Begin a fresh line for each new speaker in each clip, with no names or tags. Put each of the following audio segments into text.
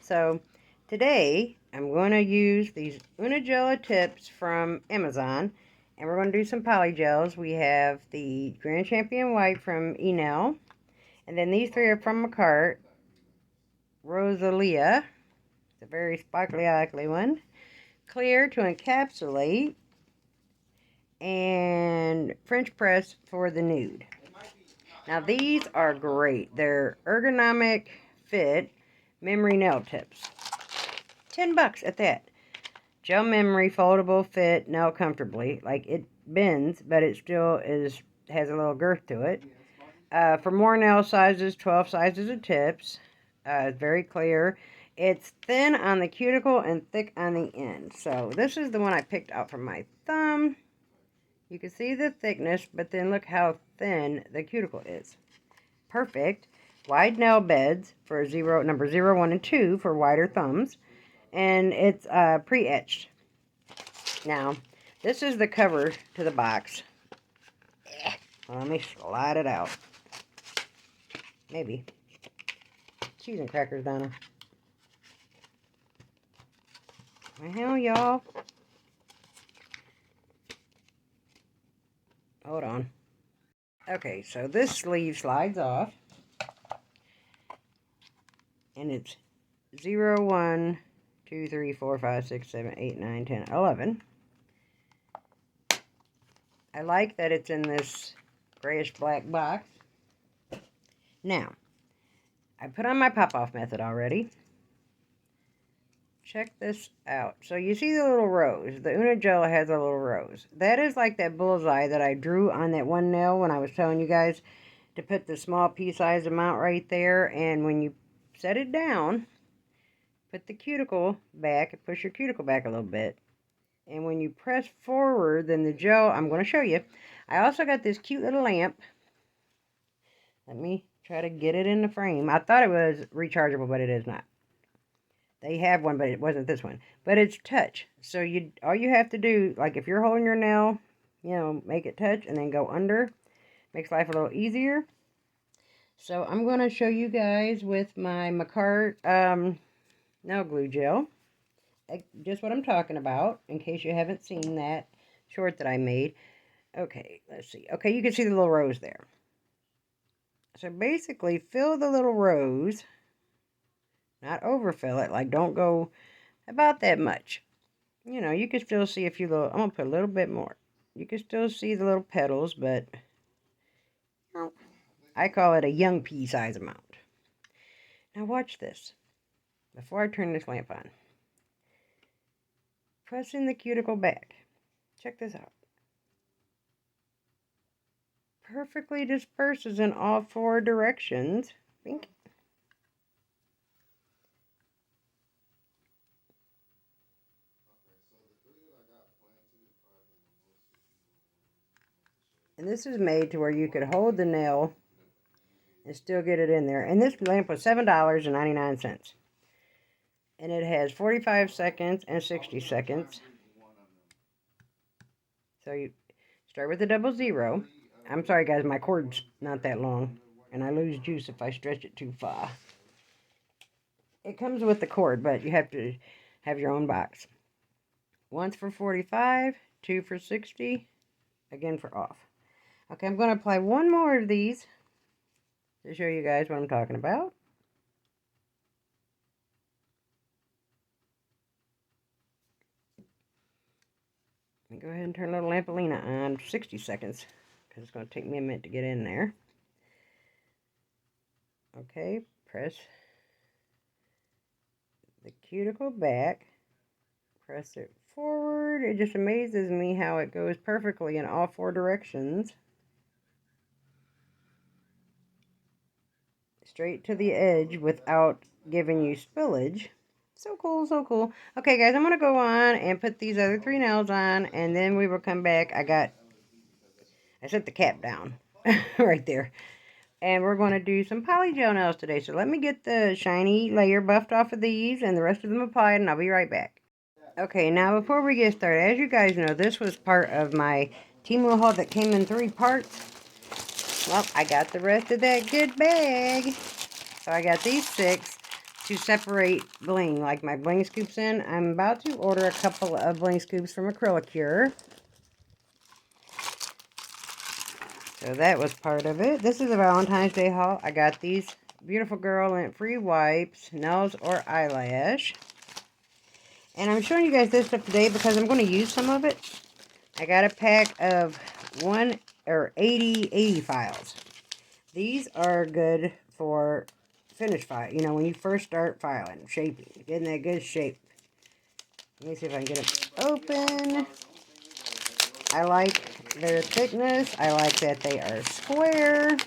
So today I'm going to use these Unigella tips from Amazon, and we're going to do some poly gels. We have the Grand Champion White from Enail, and then these three are from my cart. Rosalia, it's a very sparkly ugly one. Clear to encapsulate, and French press for the nude. Now these are great. They're ergonomic fit memory nail tips. $10 at that. Gel memory, foldable, fit, nail comfortably. Like, it bends, but it still has a little girth to it. For more nail sizes, 12 sizes of tips. It's very clear. It's thin on the cuticle and thick on the end. So this is the one I picked out from my thumb. You can see the thickness, but then look how thin the cuticle is. Perfect. Wide nail beds for number 0, 1, and 2 for wider thumbs. And it's pre-etched. Now, this is the cover to the box. Well, let me slide it out. Maybe. Cheese and crackers, Donna. Well, y'all. Hold on. Okay, so this sleeve slides off. And it's 0, 1, 2, 3, 4, 5, 6, 7, 8, 9, 10, 11. I like that it's in this grayish black box. Now, I put on my pop-off method already. Check this out. So you see the little rose. The Unigella has a little rose. That is like that bullseye that I drew on that one nail when I was telling you guys to put the small pea size amount right there. And when you set it down, put the cuticle back and push your cuticle back a little bit. And when you press forward, then the gel, I'm going to show you. I also got this cute little lamp. Let me try to get it in the frame. I thought it was rechargeable, but it is not. They have one, but it wasn't this one. But it's touch. So all you have to do, like if you're holding your nail, make it touch and then go under. Makes life a little easier. So I'm going to show you guys with my Macart nail glue gel. Just what I'm talking about, in case you haven't seen that short that I made. Okay, let's see. Okay, you can see the little rose there. So basically, fill the little rose. Not overfill it. Like, don't go about that much. You can still see a few little... I'm going to put a little bit more. You can still see the little petals, but... I call it a young pea size amount. Now watch this. Before I turn this lamp on. Pressing the cuticle back. Check this out. Perfectly disperses in all 4 directions. Bink. And this is made to where you could hold the nail and still get it in there. And this lamp was $7.99. And it has 45 seconds and 60 seconds. So you start with the 00. I'm sorry, guys, my cord's not that long. And I lose juice if I stretch it too far. It comes with the cord, but you have to have your own box. Once for 45, 2 for 60, again for off. Okay, I'm going to apply one more of these to show you guys what I'm talking about. Let me go ahead and turn a little Lampolina on for 60 seconds, because it's going to take me a minute to get in there. Okay, press the cuticle back, press it forward. It just amazes me how it goes perfectly in all 4 directions. Straight to the edge without giving you spillage. So cool, so cool. Okay, guys, I'm going to go on and put these other 3 nails on, and then we will come back. I set the cap down right there. And we're going to do some poly gel nails today. So let me get the shiny layer buffed off of these and the rest of them applied, and I'll be right back. Okay, now before we get started, as you guys know, this was part of my Temu haul that came in 3 parts. Well, I got the rest of that good bag. So I got these 6 to separate bling, like my bling scoops in. I'm about to order a couple of bling scoops from Couture. So that was part of it. This is a Valentine's Day haul. I got these beautiful girl lint-free wipes, nails or eyelash. And I'm showing you guys this stuff today because I'm going to use some of it. I got a pack of 80 files. These are good for finish file. You know, when you first start filing, shaping, getting that good shape. Let me see if I can get them open. I like their thickness. I like that they are square.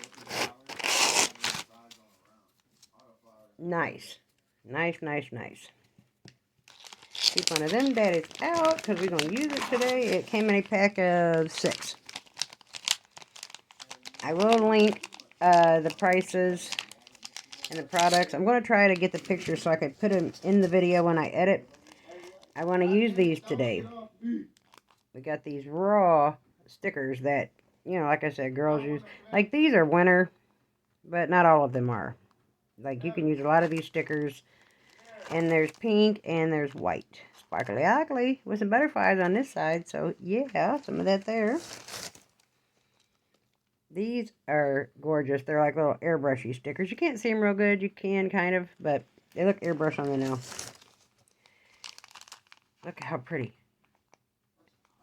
Nice. Nice, nice, nice. Keep one of them daddies out because we're going to use it today. It came in a pack of 6. I will link the prices and the products. I'm going to try to get the pictures so I can put them in the video when I edit. I want to use these today. We got these raw stickers that, you know, like I said, girls use. Like, these are winter, but not all of them are. Like, you can use a lot of these stickers. And there's pink and there's white. Sparkly ugly with some butterflies on this side. So, yeah, some of that there. These are gorgeous. They're like little airbrushy stickers. You can't see them real good. You can, kind of, but they look airbrush on the nail. Look how pretty.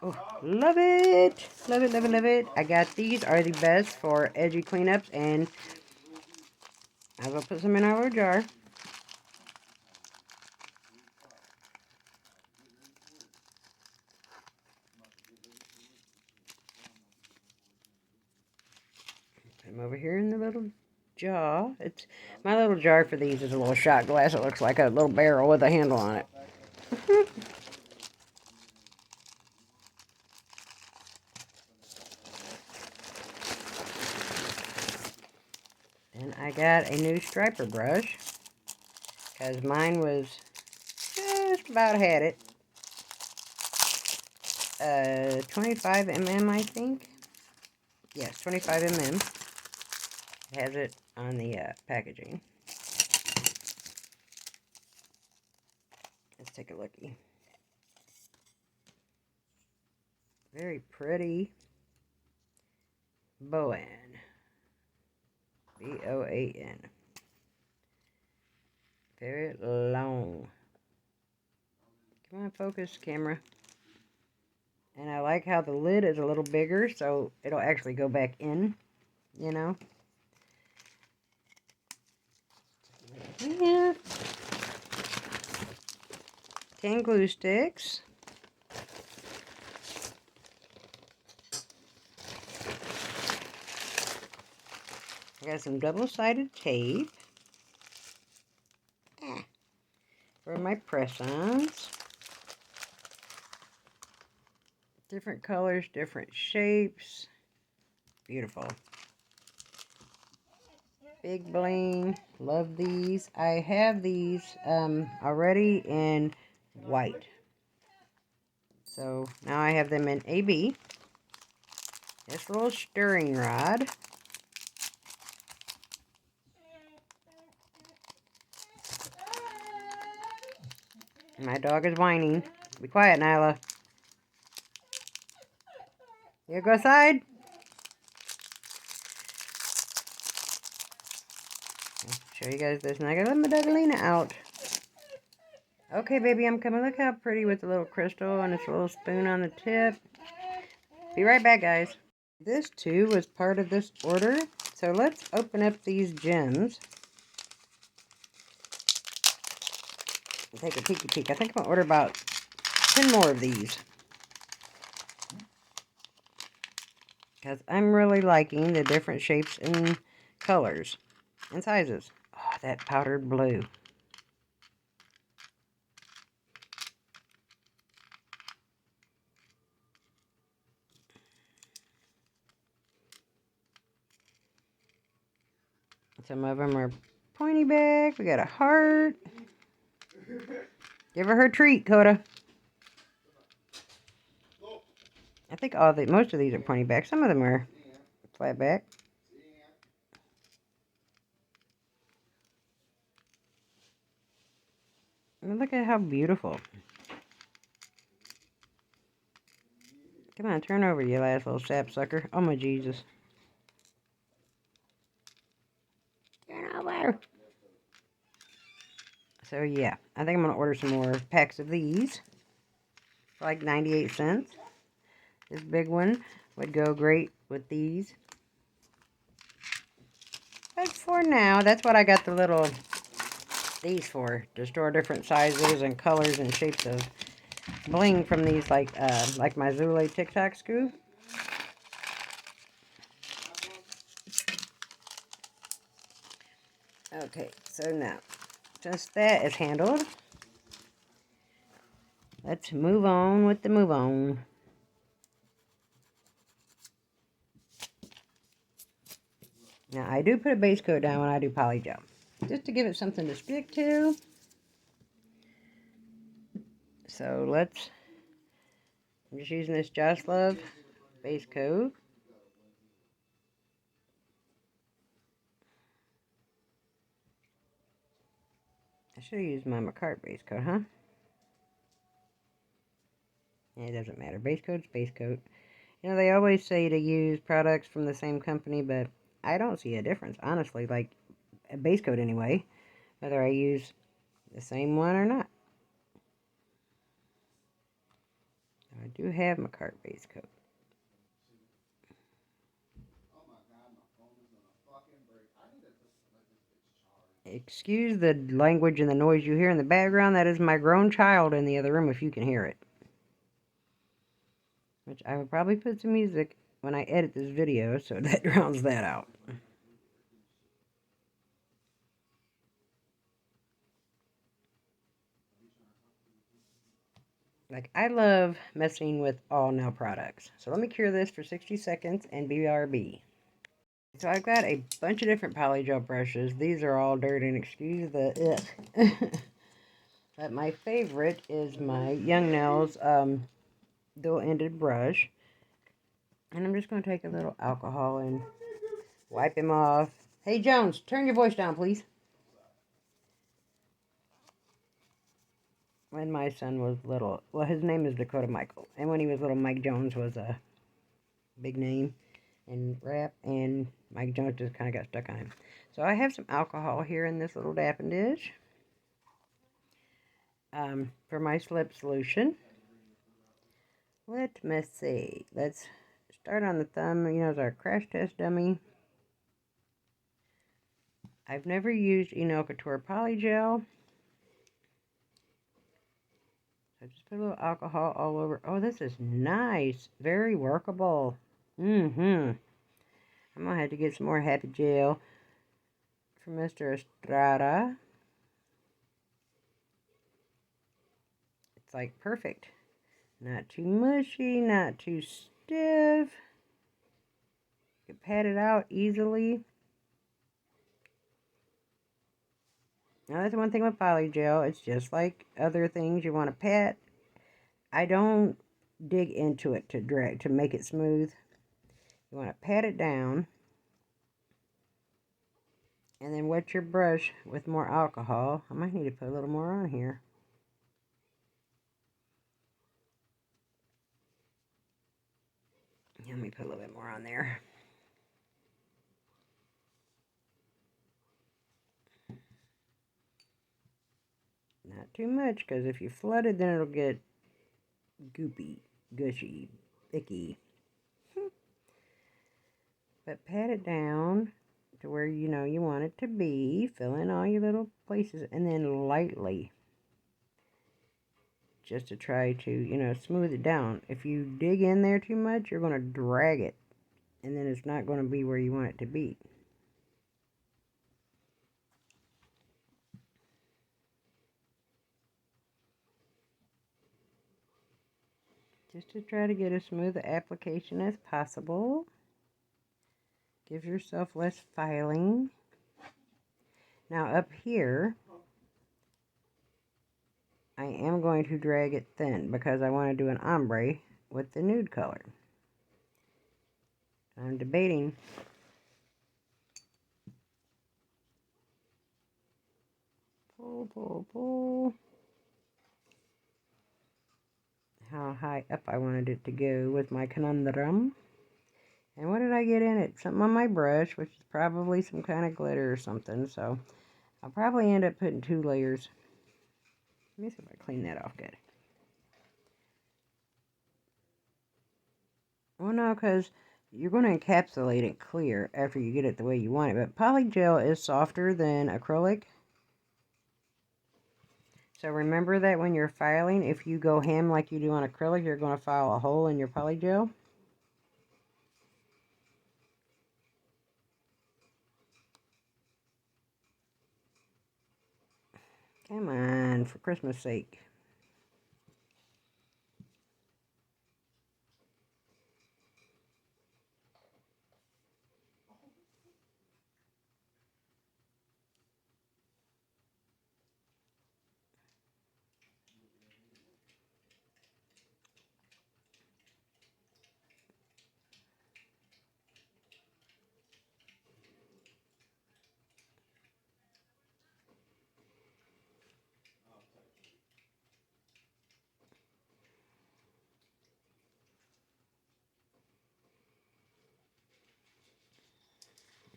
Oh, love it. Love it, love it, love it. I got these are the best for edgy cleanups. And I will put some in our little jar. Put them over here in the little jar. It's my little jar for these is a little shot glass. It looks like a little barrel with a handle on it. And I got a new striper brush because mine was just about had it. 25 mm, I think. Yes, 25 mm. It has it on the packaging. Let's take a lookie. Very pretty. Boan. B-O-A-N. Very long. Come on, focus, camera. And I like how the lid is a little bigger, so it'll actually go back in, you know. Yeah. 10 glue sticks. I got some double-sided tape for my press-ons. Different colors, different shapes. Beautiful. Big bling. Love these. I have these already in white. So now I have them in AB. This little stirring rod. My dog is whining. Be quiet, Nyla. You go outside. Show you guys this. And I gotta let my Dogalina out. Okay, baby, I'm coming. Look how pretty with the little crystal and its little spoon on the tip. Be right back, guys. This, too, was part of this order. So let's open up these gems. And take a peeky peek. I think I'm going to order about 10 more of these. Because I'm really liking the different shapes and colors and sizes. Oh, that powdered blue. Some of them are pointy back. We got a heart. Give her her treat, Coda. I think most of these are pointy back. Some of them are flat back. And look at how beautiful. Come on, turn over, you last little sapsucker. Oh my Jesus. Turn over. So yeah, I think I'm going to order some more packs of these for like 98 cents. This big one would go great with these. But for now, that's what I got these for, to store different sizes and colors and shapes of bling from these, like my Zule TikTok screw. Okay, so now, since that is handled, let's move on with the move on. Now, I do put a base coat down when I do polygel, just to give it something to stick to. So I'm just using this Joss Love base coat. I should have used my McCart base coat, huh? It doesn't matter. Base coat's base coat. You know, they always say to use products from the same company, but I don't see a difference, honestly. Like, a base coat anyway, whether I use the same one or not. I do have McCart base coat. Excuse the language and the noise you hear in the background. That is my grown child in the other room, if you can hear it. Which I will probably put some music when I edit this video, so that drowns that out. Like, I love messing with all nail products. So let me cure this for 60 seconds and BRB. So I've got a bunch of different polygel brushes. These are all dirty, and excuse the ugh. But my favorite is my Young Nails dual-ended brush. And I'm just going to take a little alcohol and wipe him off. Hey, Jones, turn your voice down, please. When my son was little, well, his name is Dakota Michael. And when he was little, Mike Jones was a big name in rap. And Mike Jones just kind of got stuck on him. So I have some alcohol here in this little dapping dish. For my slip solution. Let me see. Let's start on the thumb. You know, it's our crash test dummy. I've never used Enail Couture Polygel. So just put a little alcohol all over. Oh, this is nice. Very workable. I'm going to have to get some more Happy Gel from Mr. Estrada. It's like perfect. Not too mushy, not too stiff. You can pat it out easily. Now, that's one thing with polygel. It's just like other things you want to pat. I don't dig into it to make it smooth. You want to pat it down. And then wet your brush with more alcohol. I might need to put a little more on here. Let me put a little bit more on there. Not too much, because if you flood it, then it'll get goopy, gushy, icky. But pat it down to where you know you want it to be. Fill in all your little places, and then lightly, just to try to, you know, smooth it down. If you dig in there too much, you're going to drag it, and then it's not going to be where you want it to be. Just to try to get as smooth an application as possible. Give yourself less filing. Now up here, I am going to drag it thin because I want to do an ombre with the nude color. I'm debating. Pull, pull, pull. how high up I wanted it to go with my conundrum. And what did I get in it? Something on my brush, which is probably some kind of glitter or something. So I'll probably end up putting 2 layers. Let me see if I clean that off good. Well, no, because you're going to encapsulate it clear after you get it the way you want it. But polygel is softer than acrylic. So remember that when you're filing, if you go ham like you do on acrylic, you're going to file a hole in your polygel. Come on, for Christmas sake.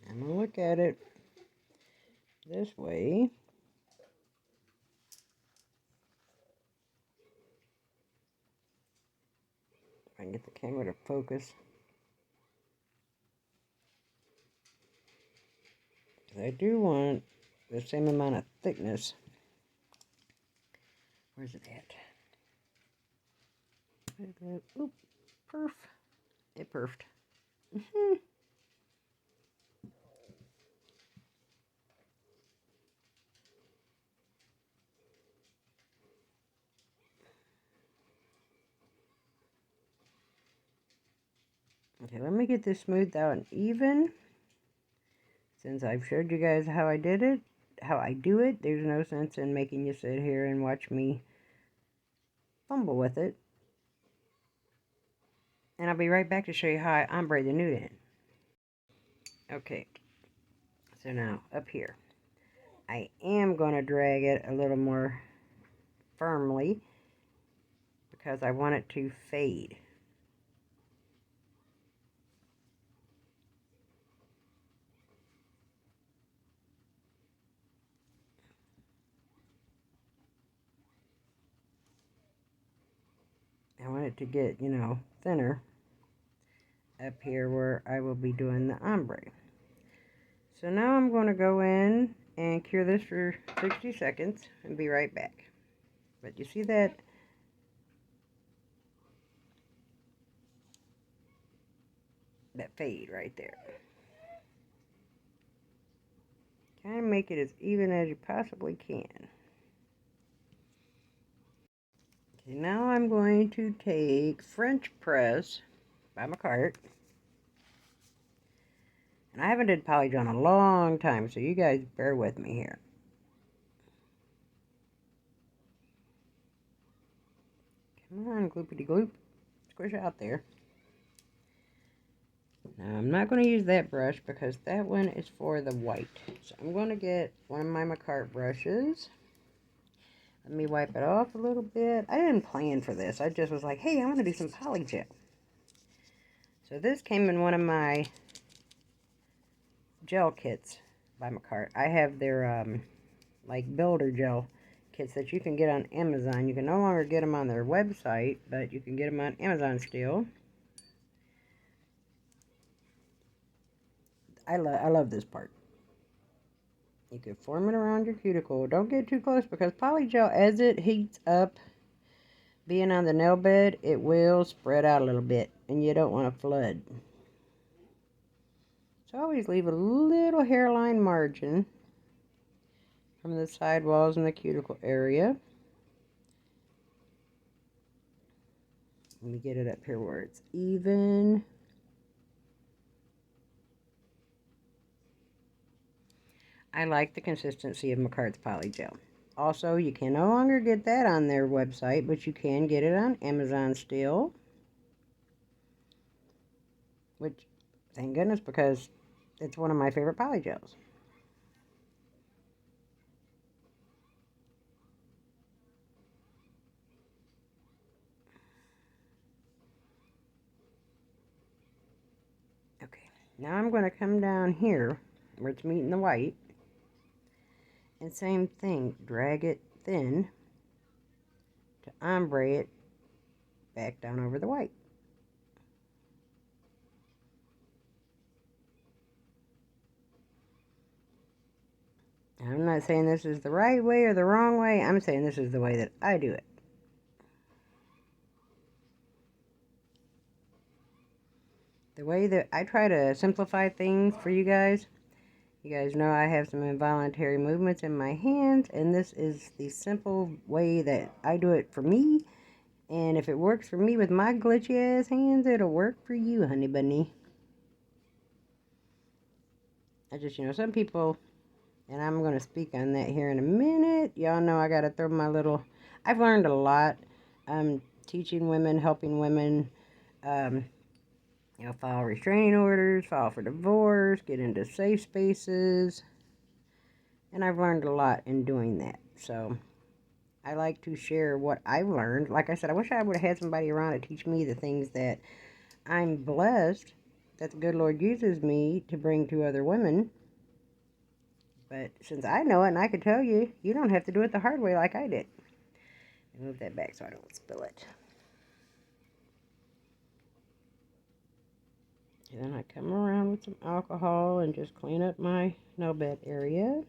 I'm going to look at it this way. If I can get the camera to focus. I do want the same amount of thickness. Where's it at? Oop, perf. It perfed. Okay, let me get this smoothed out and even. Since I've showed you guys how I did it, how I do it, there's no sense in making you sit here and watch me fumble with it. And I'll be right back to show you how I ombre the nude in. Okay, so now up here, I am going to drag it a little more firmly because I want it to fade. I want it to get, you know, thinner up here where I will be doing the ombre. So now I'm going to go in and cure this for 60 seconds and be right back. But you see that fade right there. Kind of make it as even as you possibly can. Okay, now I'm going to take French Press by Macart. And I haven't did polygel in a long time, so you guys bear with me here. Come on, gloopity gloop. Squish out there. Now, I'm not going to use that brush because that one is for the white. So I'm going to get one of my Macart brushes. Let me wipe it off a little bit. I didn't plan for this. I just was like, hey, I want to do some polygel. So this came in one of my gel kits by Macart. I have their like builder gel kits that you can get on Amazon. You can no longer get them on their website, but you can get them on Amazon still. I love this part. You can form it around your cuticle. Don't get too close because polygel, as it heats up, being on the nail bed, it will spread out a little bit, and you don't want to flood. So always leave a little hairline margin from the side walls and the cuticle area. Let me get it up here where it's even. I like the consistency of Macart's polygel. Also, you can no longer get that on their website, but you can get it on Amazon still. Which, thank goodness, because it's one of my favorite polygels. Now I'm going to come down here where it's meeting the white. And same thing, drag it thin to ombre it back down over the white. I'm not saying this is the right way or the wrong way. I'm saying this is the way that I do it. The way that I try to simplify things for you guys. You guys know I have some involuntary movements in my hands, and this is the simple way that I do it for me. And if it works for me with my glitchy ass hands, it'll work for you, honey bunny. I just, some people, and I'm going to speak on that here in a minute. Y'all know I got to throw my little, I've learned a lot. Teaching women, helping women, file restraining orders, file for divorce, get into safe spaces. And I've learned a lot in doing that. So I like to share what I've learned. Like I said, I wish I would have had somebody around to teach me the things that I'm blessed that the good Lord uses me to bring to other women. But since I know it and I can tell you, you don't have to do it the hard way like I did. Move that back so I don't spill it. And then I come around with some alcohol and just clean up my nail bed area.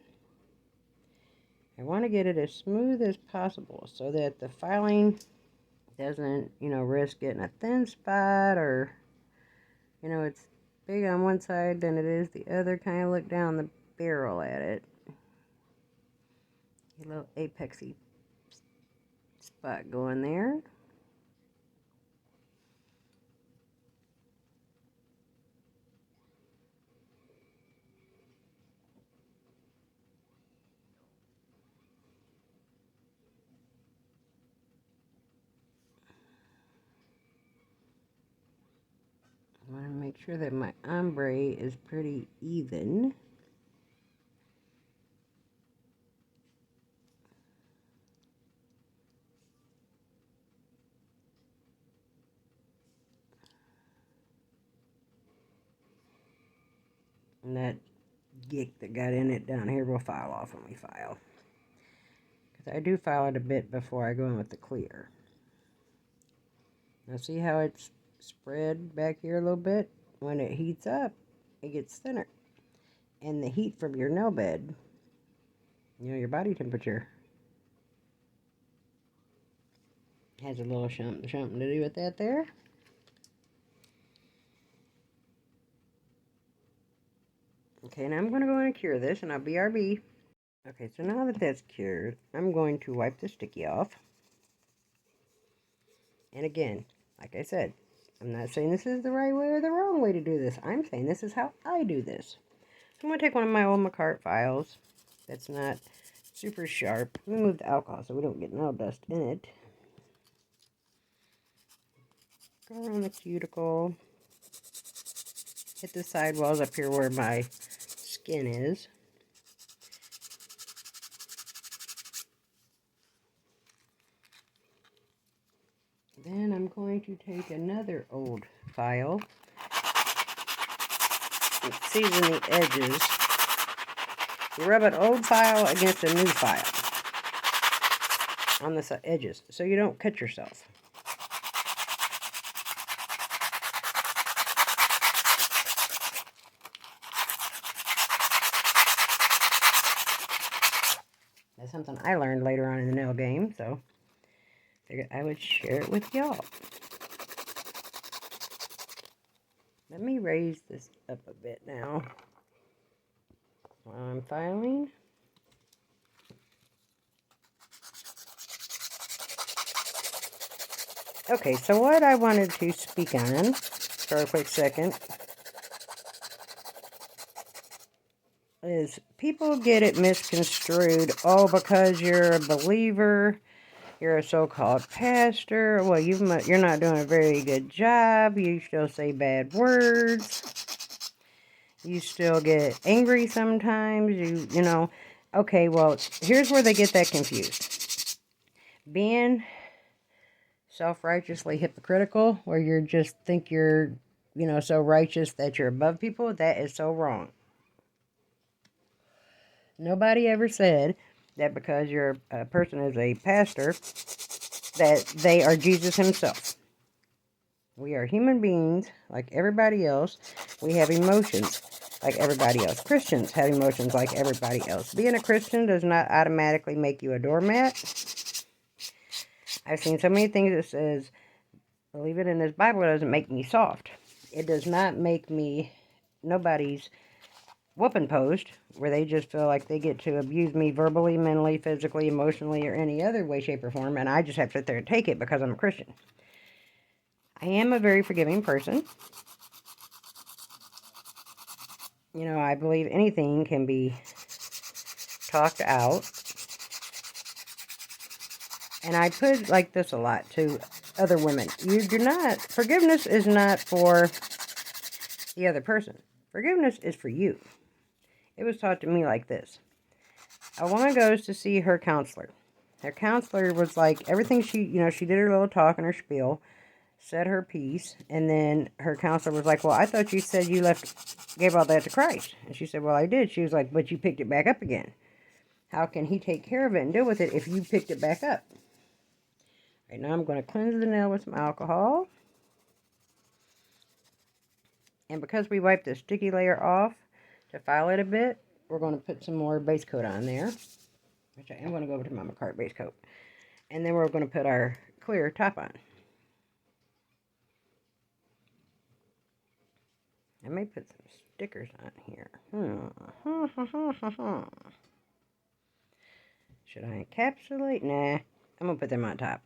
I want to get it as smooth as possible so that the filing doesn't, risk getting a thin spot or, it's big on one side than it is the other. Kind of look down the barrel at it. A little apexy spot going there. I want to make sure that my ombre is pretty even. And that gick that got in it down here will file off when we file. Because I do file it a bit before I go in with the clear. Now see how it's spread back here a little bit? When it heats up, it gets thinner. And the heat from your nail bed, your body temperature, has a little something to do with that there. Okay, now I'm going to go in and cure this, and I'll BRB. Okay, so now that that's cured, I'm going to wipe the sticky off. And again, like I said, I'm not saying this is the right way or the wrong way to do this. I'm saying this is how I do this. So I'm going to take one of my old McCart files that's not super sharp. Remove the alcohol so we don't get nail dust in it. Go around the cuticle. Hit the sidewalls up here where my skin is. Then I'm going to take another old file and season the edges. You rub an old file against a new file on the edges so you don't cut yourself. That's something I learned later on in the nail game, so figured I would share it with y'all. Let me raise this up a bit now while I'm filing. Okay, so what I wanted to speak on for a quick second is people get it misconstrued. Oh, because you're a believer, you're a so-called pastor. Well, you're not doing a very good job. You still say bad words. You still get angry sometimes. You know. Okay, well, here's where they get that confused. Being self-righteously hypocritical, where you just think you're so righteous that you're above people. That is so wrong. Nobody ever said that because a person is a pastor, that they are Jesus himself. We are human beings like everybody else. We have emotions like everybody else. Christians have emotions like everybody else. Being a Christian does not automatically make you a doormat. I've seen so many things that says, believe it in this Bible, it doesn't make me soft. It does not make me nobody's whooping post where they just feel like they get to abuse me verbally, mentally, physically, emotionally, or any other way, shape, or form, and I just have to sit there and take it because I'm a Christian. I am a very forgiving person. I believe anything can be talked out. And I put like this a lot to other women. Forgiveness is not for the other person. Forgiveness is for you. It was taught to me like this. A woman goes to see her counselor. Her counselor was like, everything she did her little talk and her spiel, said her piece, and then her counselor was like, well, I thought you said you gave all that to Christ. And she said, well, I did. She was like, but you picked it back up again. How can he take care of it and deal with it if you picked it back up? Right now I'm going to cleanse the nail with some alcohol. And because we wiped the sticky layer off to file it a bit, we're going to put some more base coat on there, which I am going to go over to Mama Cart base coat. And then we're going to put our clear top on. I may put some stickers on here. Should I encapsulate? Nah, I'm going to put them on top.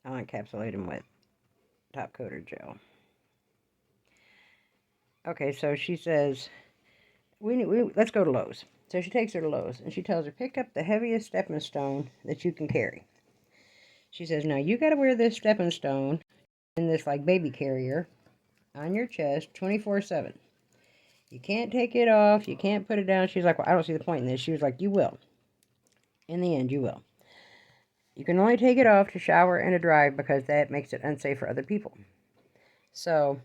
I'll encapsulate them with top coater gel. Okay, so she says, let's go to Lowe's. So she takes her to Lowe's, and she tells her, pick up the heaviest stepping stone that you can carry. She says, now you got to wear this stepping stone in this like baby carrier on your chest 24/7. You can't take it off. You can't put it down. She's like, well, I don't see the point in this. She was like, you will. In the end, you will. You can only take it off to shower and to drive because that makes it unsafe for other people. So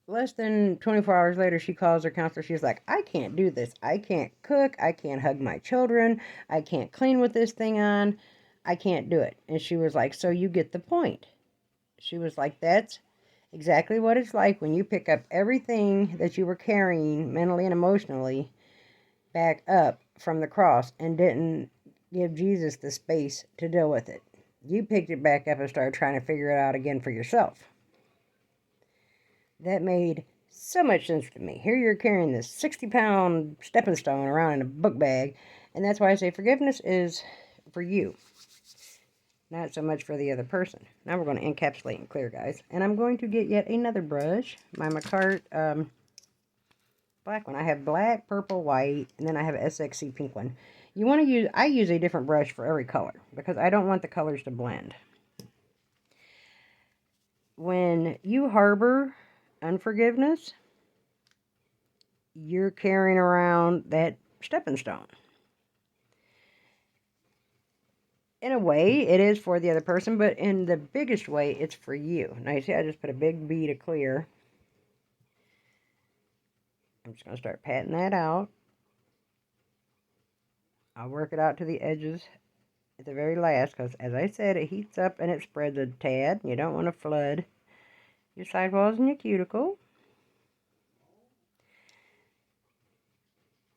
less than 24 hours later, she calls her counselor. She's like, I can't do this. I can't cook. I can't hug my children. I can't clean with this thing on. I can't do it. And she was like, so you get the point. She was like, that's exactly what it's like when you pick up everything that you were carrying mentally and emotionally back up from the cross and didn't give Jesus the space to deal with it. You picked it back up and started trying to figure it out again for yourself. That made so much sense to me. Here you're carrying this 60-pound stepping stone around in a book bag, and that's why I say forgiveness is for you, not so much for the other person. Now we're going to encapsulate and clear, guys. And I'm going to get yet another brush, my Macart black one. I have black, purple, white, and then I have an SXC pink one. I use a different brush for every color because I don't want the colors to blend. When you harbor unforgiveness, you're carrying around that stepping stone. In a way, it is for the other person, but in the biggest way, it's for you. Now, you see, I just put a big bead of clear. I'm just going to start patting that out. I'll work it out to the edges at the very last, because as I said, it heats up and it spreads a tad. You don't want to flood your sidewalls and your cuticle.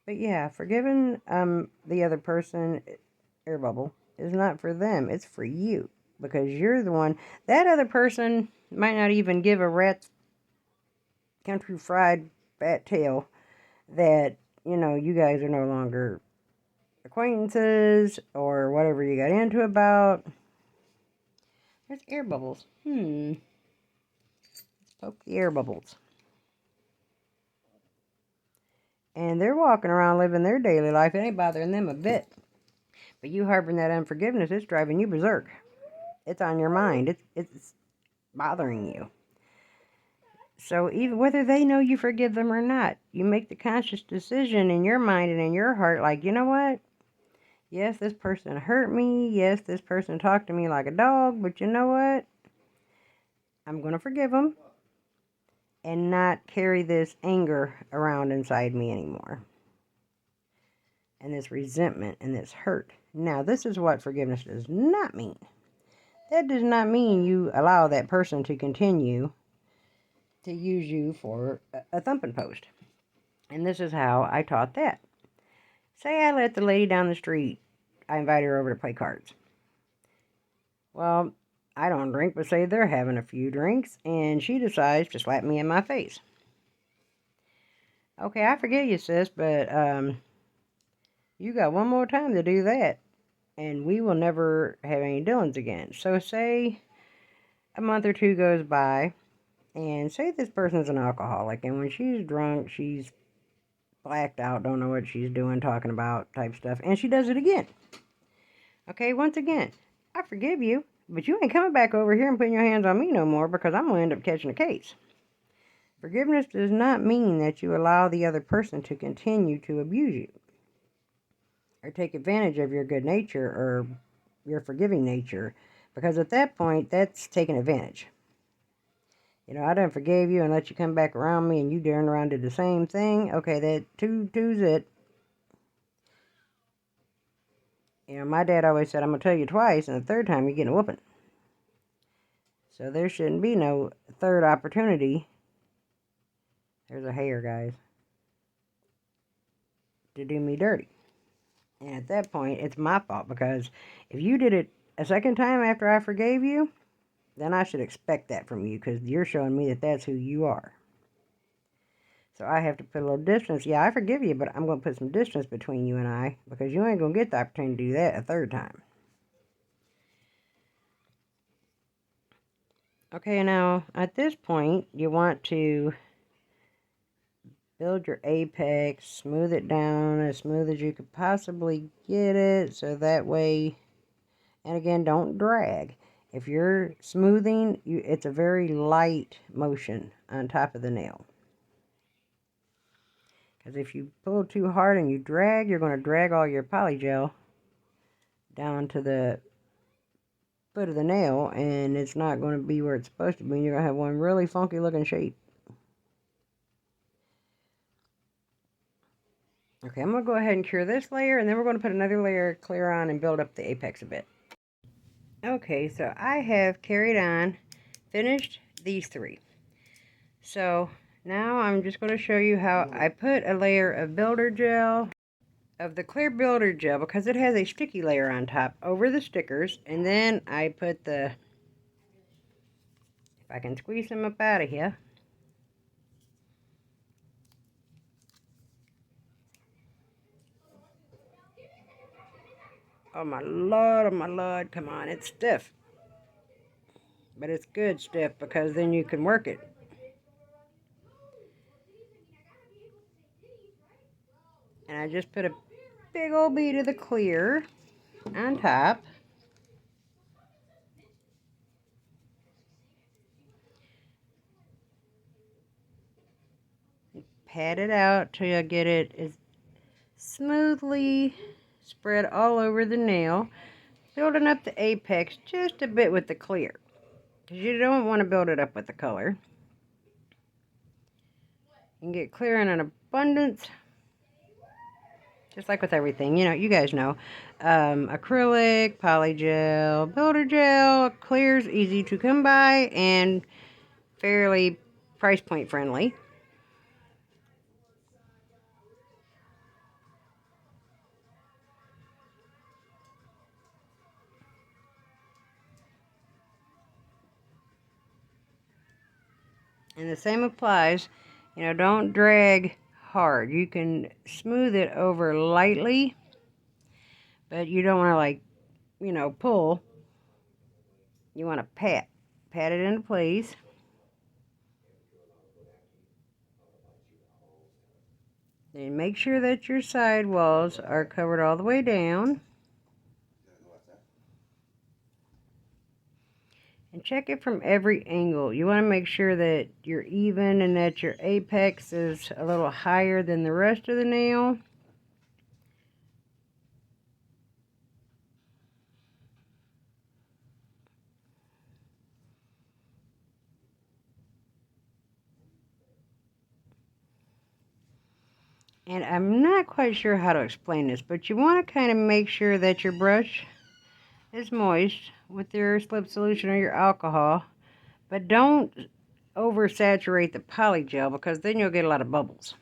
But yeah, forgiving the other person, air bubble, is not for them. It's for you. Because you're the one. That other person might not even give a rat's country fried fat tail that, you guys are no longer acquaintances or whatever you got into about. There's air bubbles. Let's poke the air bubbles. And they're walking around living their daily life. It ain't bothering them a bit. But you harboring that unforgiveness, it's driving you berserk. It's on your mind. It's bothering you. So even whether they know you forgive them or not, you make the conscious decision in your mind and in your heart, like, you know what? Yes, this person hurt me. Yes, this person talked to me like a dog. But you know what? I'm going to forgive them. and not carry this anger around inside me anymore. And this resentment and this hurt. Now, this is what forgiveness does not mean. That does not mean you allow that person to continue to use you for a thumping post. And this is how I taught that. Say I let the lady down the street, I invite her over to play cards. Well, I don't drink, but say they're having a few drinks, and she decides to slap me in my face. Okay, I forgive you, sis, but you got one more time to do that, and we will never have any dealings again. So say a month or two goes by, and say this person's an alcoholic, and when she's drunk, she's blacked out, don't know what she's doing, talking about type stuff, and she does it again. Okay, once again, I forgive you, but you ain't coming back over here and putting your hands on me no more, because I'm going to end up catching a case. Forgiveness does not mean that you allow the other person to continue to abuse you or take advantage of your good nature or your forgiving nature, because at that point, that's taking advantage. You know, I done forgave you and let you come back around me, and you turned around and did the same thing. Okay, that two's it. You know, my dad always said, I'm going to tell you twice, and the third time you're getting a whooping. So there shouldn't be no third opportunity. There's a hair, guys. To do me dirty. And at that point, it's my fault, because if you did it a second time after I forgave you, then I should expect that from you, because you're showing me that that's who you are. So I have to put a little distance. Yeah, I forgive you, but I'm going to put some distance between you and I, because you ain't going to get the opportunity to do that a third time. Okay, now, at this point, you want to build your apex, smooth it down as smooth as you could possibly get it, so that way, and again, don't drag. If you're smoothing, it's a very light motion on top of the nail. Because if you pull too hard and you drag, you're going to drag all your polygel down to the foot of the nail, and it's not going to be where it's supposed to be, and you're going to have one really funky looking shape. Okay, I'm going to go ahead and cure this layer, and then we're going to put another layer of clear on and build up the apex a bit. Okay, so I have carried on, finished these three. So now I'm just going to show you how I put a layer of builder gel, of the clear builder gel, because it has a sticky layer on top over the stickers, and then I put the, if I can squeeze them up out of here, oh my lord, come on, it's stiff. But it's good stiff, because then you can work it. And I just put a big old bead of the clear on top. Pat it out till you get it as smoothly spread all over the nail. Building up the apex just a bit with the clear, because you don't want to build it up with the color. You can get clear in an abundance, just like with everything. You know, you guys know. Acrylic, polygel, builder gel, clear's easy to come by and fairly price point friendly. And the same applies, you know, don't drag hard. You can smooth it over lightly, but you don't want to, like, you know, pull. You want to pat it into place. And make sure that your side walls are covered all the way down. And check it from every angle. You want to make sure that you're even and that your apex is a little higher than the rest of the nail. And I'm not quite sure how to explain this, but you want to kind of make sure that your brush is moist with your slip solution or your alcohol, but don't oversaturate the polygel because then you'll get a lot of bubbles.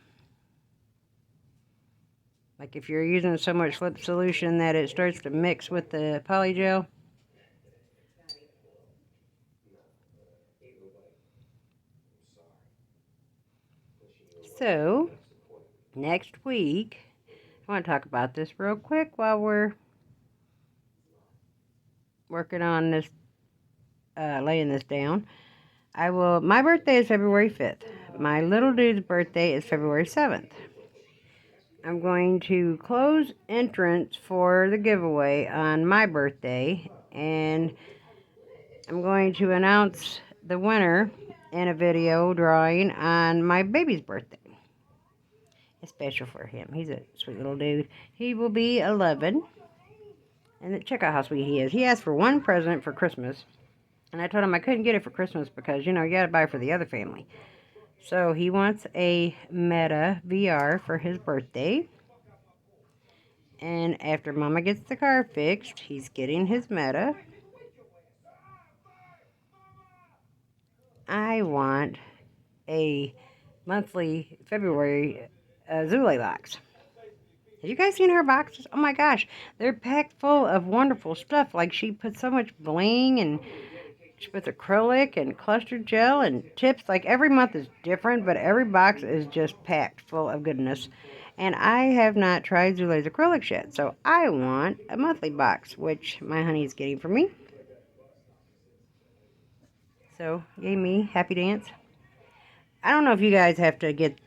Like if you're using so much slip solution that it starts to mix with the polygel. So, next week, I want to talk about this real quick while we're working on this, laying this down. My birthday is February 5th. My little dude's birthday is February 7th. I'm going to close entrance for the giveaway on my birthday, and I'm going to announce the winner in a video drawing on my baby's birthday. It's special for him. He's a sweet little dude. He will be 11. And check out how sweet he is. He asked for one present for Christmas. And I told him I couldn't get it for Christmas because, you gotta buy for the other family. So he wants a Meta VR for his birthday. And after Mama gets the car fixed, he's getting his Meta. I want a monthly February Zule box. Have you guys seen her boxes? Oh my gosh, they're packed full of wonderful stuff. Like she put so much bling, and she puts acrylic and cluster gel and tips. Like every month is different, but every box is just packed full of goodness. And I have not tried Zule's acrylics yet, so I want a monthly box, which my honey is getting for me. So, yay me, happy dance. I don't know if you guys have to get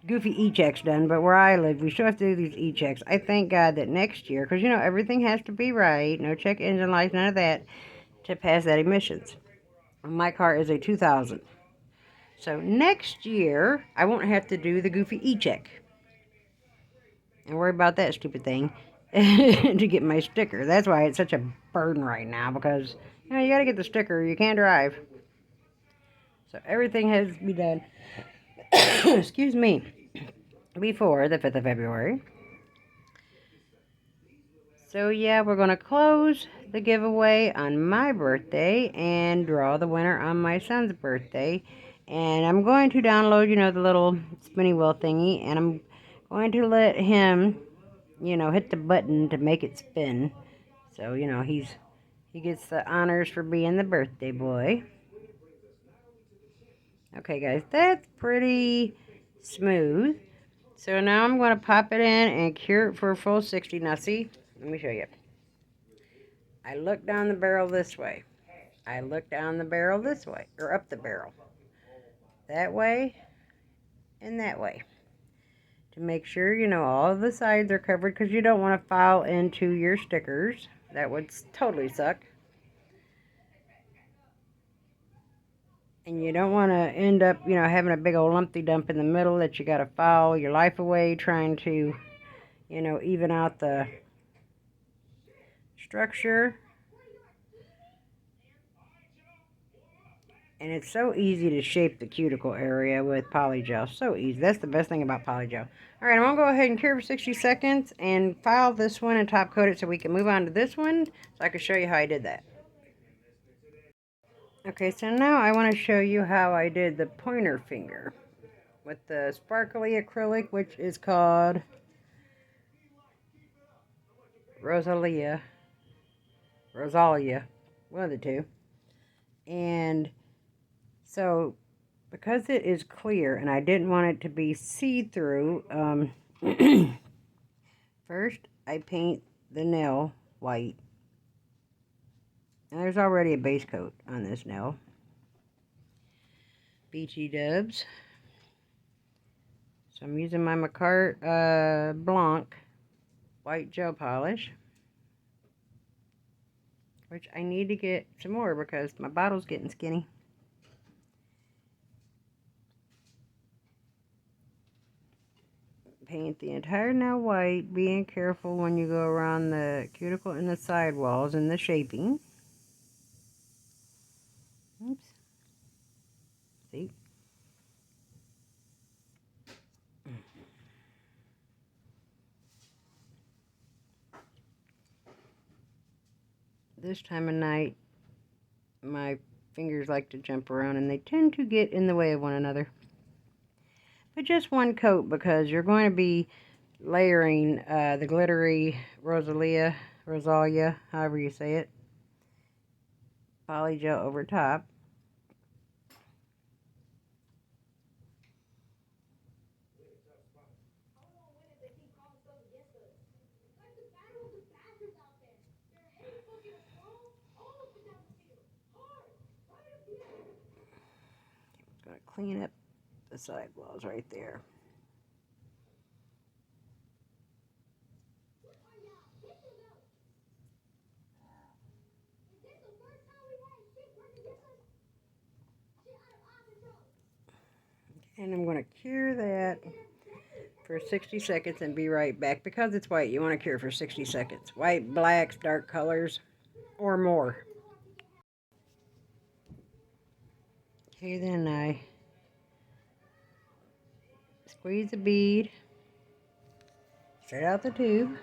goofy e-checks done, but where I live, we still have to do these e-checks. I thank God that next year, because everything has to be right, no check engine lights, none of that, to pass that emissions. My car is a 2000. So next year, I won't have to do the goofy e-check and worry about that stupid thing to get my sticker. That's why it's such a burden right now, because you got to get the sticker, you can't drive. So everything has to be done, excuse me, before the 5th of February. So yeah, we're going to close the giveaway on my birthday and draw the winner on my son's birthday. And I'm going to download, the little spinny wheel thingy, and I'm going to let him, hit the button to make it spin. So, he gets the honors for being the birthday boy. Okay, guys, that's pretty smooth. So now I'm going to pop it in and cure it for a full 60. Now see, let me show you. I look down the barrel this way. I look down the barrel this way, or up the barrel. That way and that way. To make sure, all of the sides are covered, because you don't want to foul into your stickers. That would totally suck. And you don't want to end up, having a big old lumpy dump in the middle that you got to file your life away trying to, even out the structure. And it's so easy to shape the cuticle area with polygel. So easy. That's the best thing about polygel. Alright, I'm going to go ahead and cure for 60 seconds and file this one and top coat it so we can move on to this one, so I can show you how I did that. Okay, so now I want to show you how I did the pointer finger with the sparkly acrylic, which is called Rosalia, one of the two. And so, because it is clear and I didn't want it to be see-through, first I paint the nail white. And there's already a base coat on this nail. BT Dubs. So I'm using my Manicure Blanc white gel polish, which I need to get some more because my bottle's getting skinny. Paint the entire nail white, being careful when you go around the cuticle and the sidewalls and the shaping. Oops. See? this time of night, my fingers like to jump around and they tend to get in the way of one another. But just one coat, because you're going to be layering the glittery Rosalia, however you say it, poly gel over top. Going to clean up the sidewalls right there. And I'm going to cure that for 60 seconds and be right back. Because it's white, you want to cure for 60 seconds. White, blacks, dark colors, or more. Okay, then I squeeze a bead straight out the tube,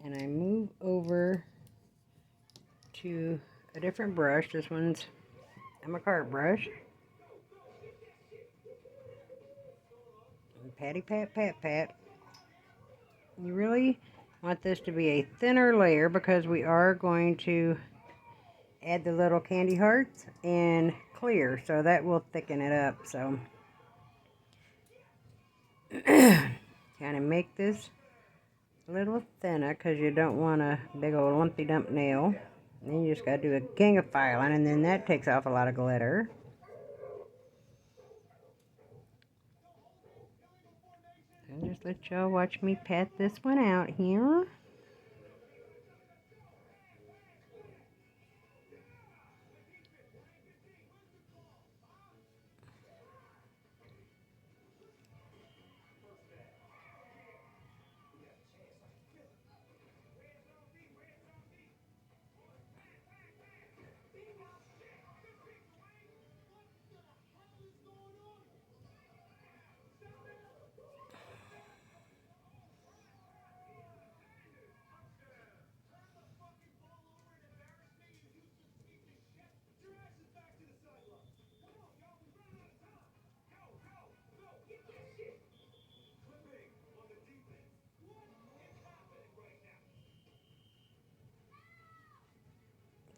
and I move over to a different brush. This one's a cart brush. And patty pat pat pat. You really want this to be a thinner layer because we are going to add the little candy hearts and clear, so that will thicken it up. So kind of make this a little thinner because you don't want a big old lumpy dump nail. And then you just got to do a gang of filing, and then that takes off a lot of glitter. I'll just let y'all watch me pat this one out here.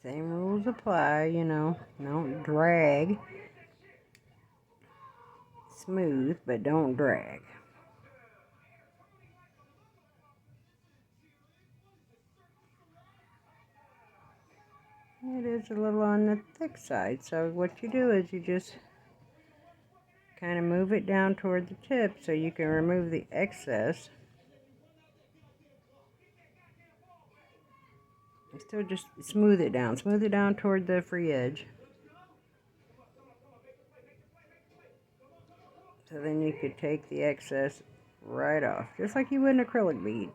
Same rules apply, you know. Don't drag. Smooth, but don't drag. It is a little on the thick side, so what you do is you just kind of move it down toward the tip so you can remove the excess. And still just smooth it down toward the free edge. So then you could take the excess right off, just like you would an acrylic bead.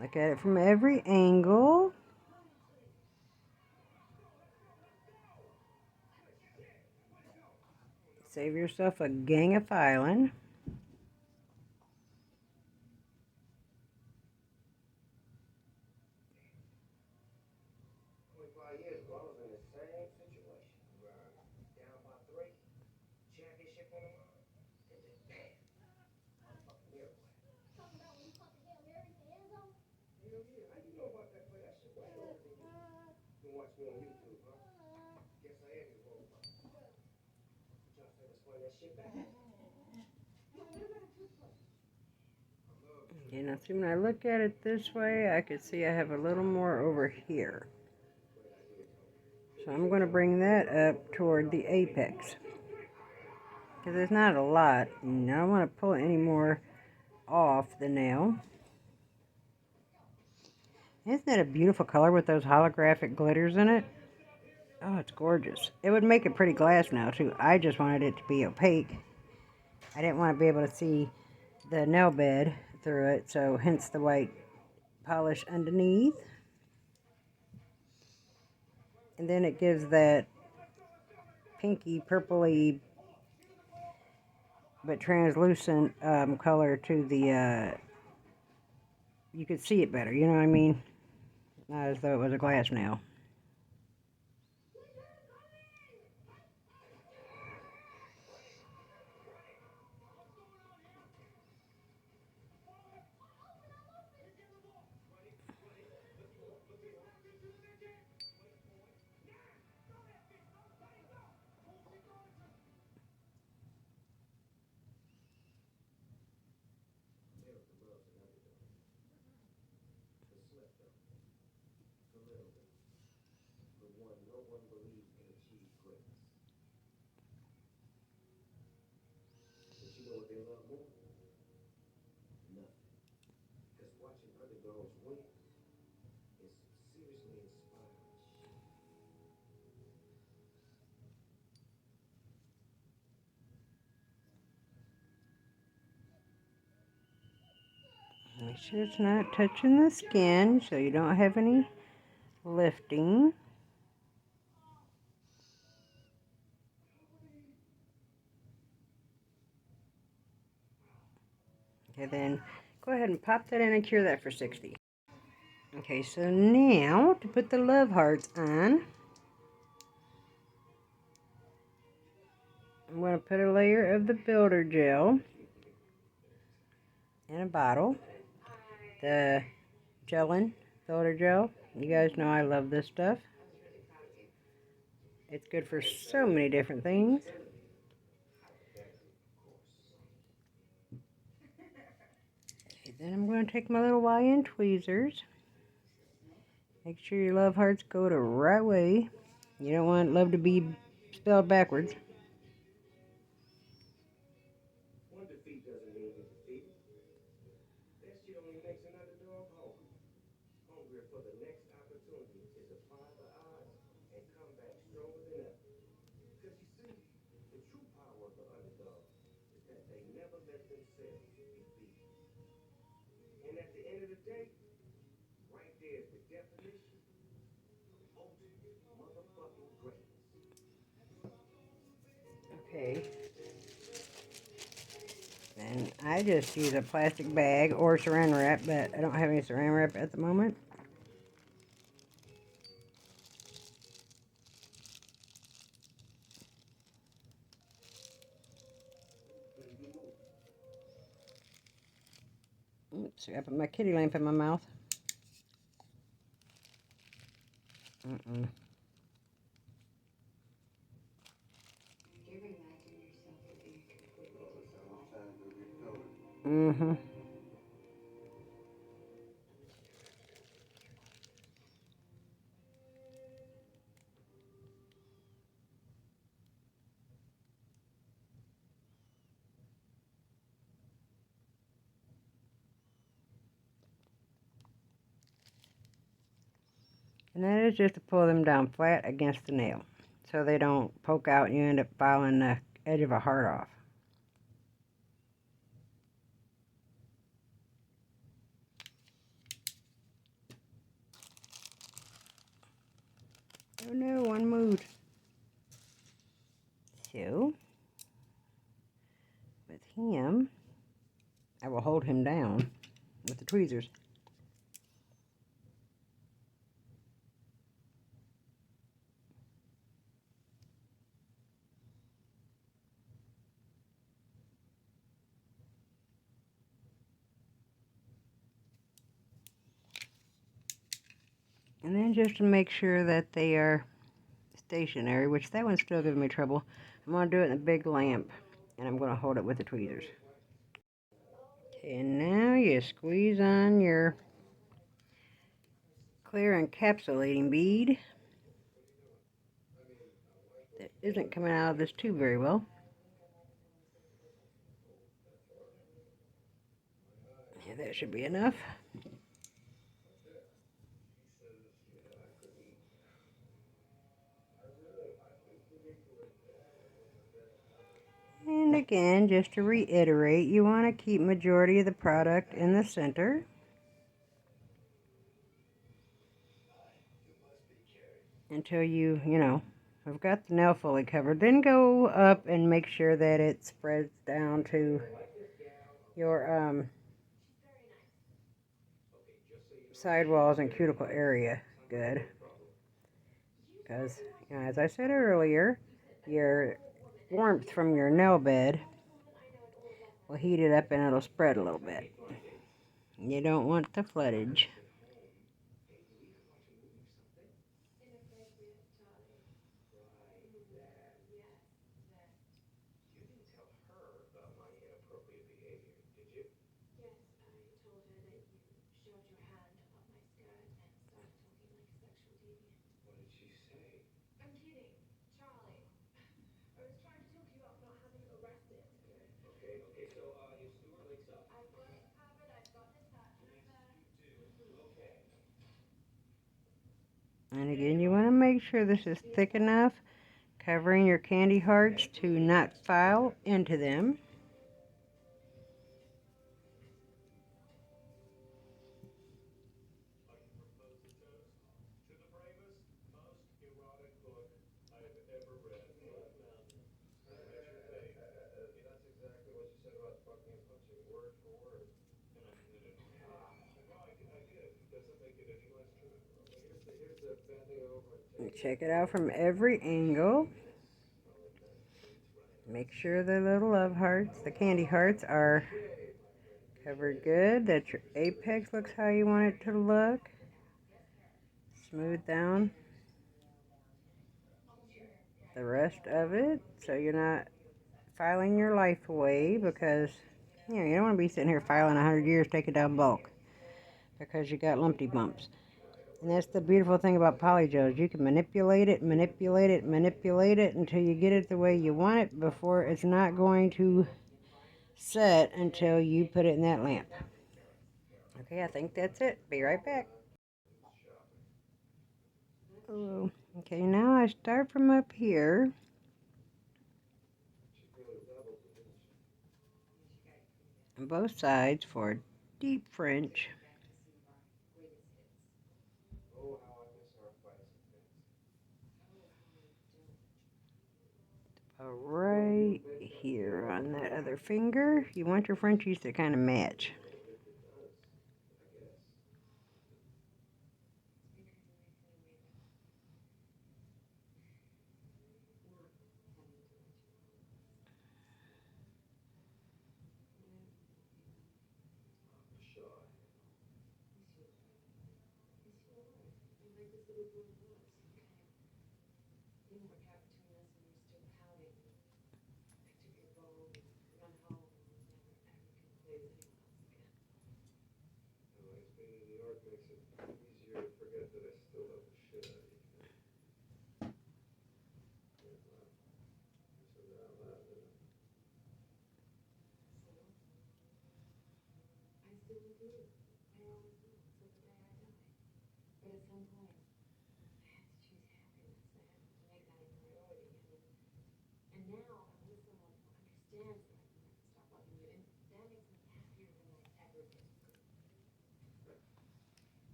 Look at it from every angle. Save yourself a gang of filing. Okay, now see, when I look at it this way, I can see I have a little more over here. So I'm going to bring that up toward the apex. Because there's not a lot, and I don't want to pull any more off the nail. Isn't that a beautiful color with those holographic glitters in it? Oh, it's gorgeous. It would make it pretty glass now, too. I just wanted it to be opaque. I didn't want to be able to see the nail bed through it, so hence the white polish underneath. And then it gives that pinky, purpley but translucent color to the, you could see it better, you know what I mean? Not as though it was a glass nail. Make sure it's not touching the skin so you don't have any lifting. Okay, then go ahead and pop that in and cure that for 60. Okay, so now to put the love hearts on, I'm going to put a layer of the builder gel in a bottle. The gelin builder gel. You guys know I love this stuff. It's good for so many different things. Okay, then I'm going to take my little YN tweezers. Make sure your love hearts go the right way. You don't want love to be spelled backwards. Okay. And I just use a plastic bag or saran wrap, but I don't have any saran wrap at the moment. Oops, I put my kitty lamp in my mouth. Mm-hmm. And that is just to pull them down flat against the nail so they don't poke out and you end up filing the edge of a heart off. Oh no, one moved. So, with him, I will hold him down with the tweezers. And then just to make sure that they are stationary, which that one's still giving me trouble, I'm going to do it in a big lamp, and I'm going to hold it with the tweezers. Okay, and now you squeeze on your clear encapsulating bead. That isn't coming out of this tube very well. Yeah, that should be enough. And again, just to reiterate, you want to keep majority of the product in the center. Until you know, We've got the nail fully covered. Then go up and make sure that it spreads down to your sidewalls and cuticle area. Good. Because, you know, as I said earlier, your warmth from your nail bed will heat it up and it'll spread a little bit. You don't want the floodage. And again, you want to make sure this is thick enough, covering your candy hearts to not file into them. Check it out from every angle. Make sure the little love hearts, the candy hearts, are covered good, that your apex looks how you want it to look. Smooth down the rest of it so you're not filing your life away, because you know you don't want to be sitting here filing 100 years taking down bulk because you got lumpy bumps. And that's the beautiful thing about polygels. You can manipulate it, manipulate it, manipulate it until you get it the way you want it before it's not going to set until you put it in that lamp. Okay, I think that's it. Be right back. Oh, okay, now I start from up here. On both sides for a deep French. Right here on that other finger. You want your Frenchies to kind of match.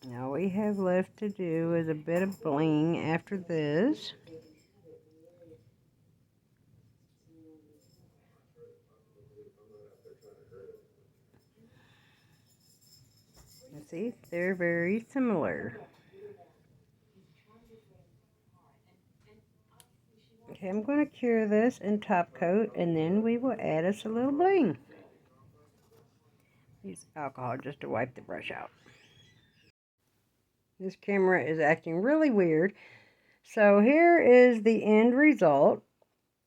Now all we have left to do is a bit of bling after this. You see, they're very similar. Okay, I'm going to cure this and top coat, and then we will add us a little bling. Use alcohol just to wipe the brush out. This camera is acting really weird. So here is the end result.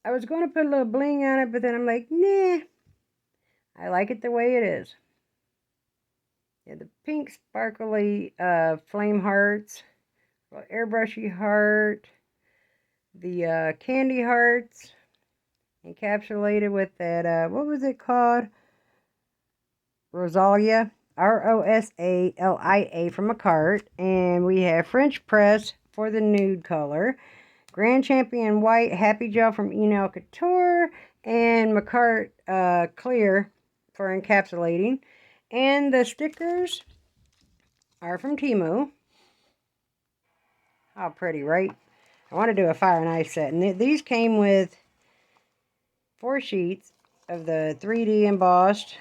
I was going to put a little bling on it, but then I'm like, nah. I like it the way it is. Yeah, the pink sparkly flame hearts, airbrushy heart, the candy hearts, encapsulated with that, what was it called? Rosalia, Rosalia from a cart. And we have French press for the nude color, Grand Champion white happy gel from Enail Couture, and McCart clear for encapsulating. And the stickers are from Temu. How pretty, right? I want to do a fire and ice set. And these came with 4 sheets of the 3D embossed.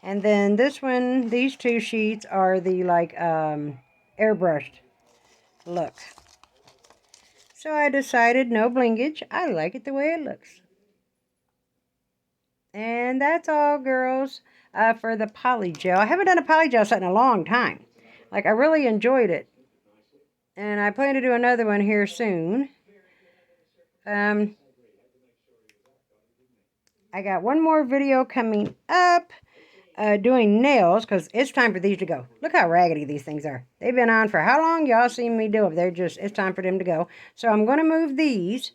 And then this one, these 2 sheets are the like airbrushed look. So I decided no blinkage. I like it the way it looks. And that's all, girls, for the poly gel. I haven't done a poly gel set in a long time. Like, I really enjoyed it. And I plan to do another one here soon. I got one more video coming up doing nails, because it's time for these to go. Look how raggedy these things are. They've been on for how long? Y'all seen me do them. It's time for them to go. So I'm going to move these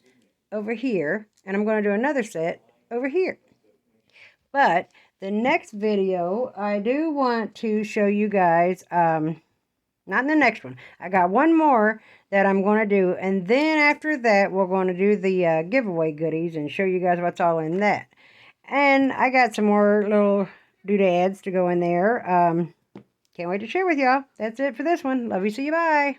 over here, and I'm going to do another set over here. But the next video, I do want to show you guys, not in the next one. I got one more that I'm going to do. And then after that, we're going to do the giveaway goodies and show you guys what's all in that. And I got some more little doodads to go in there. Can't wait to share with y'all. That's it for this one. Love you. See you. Bye.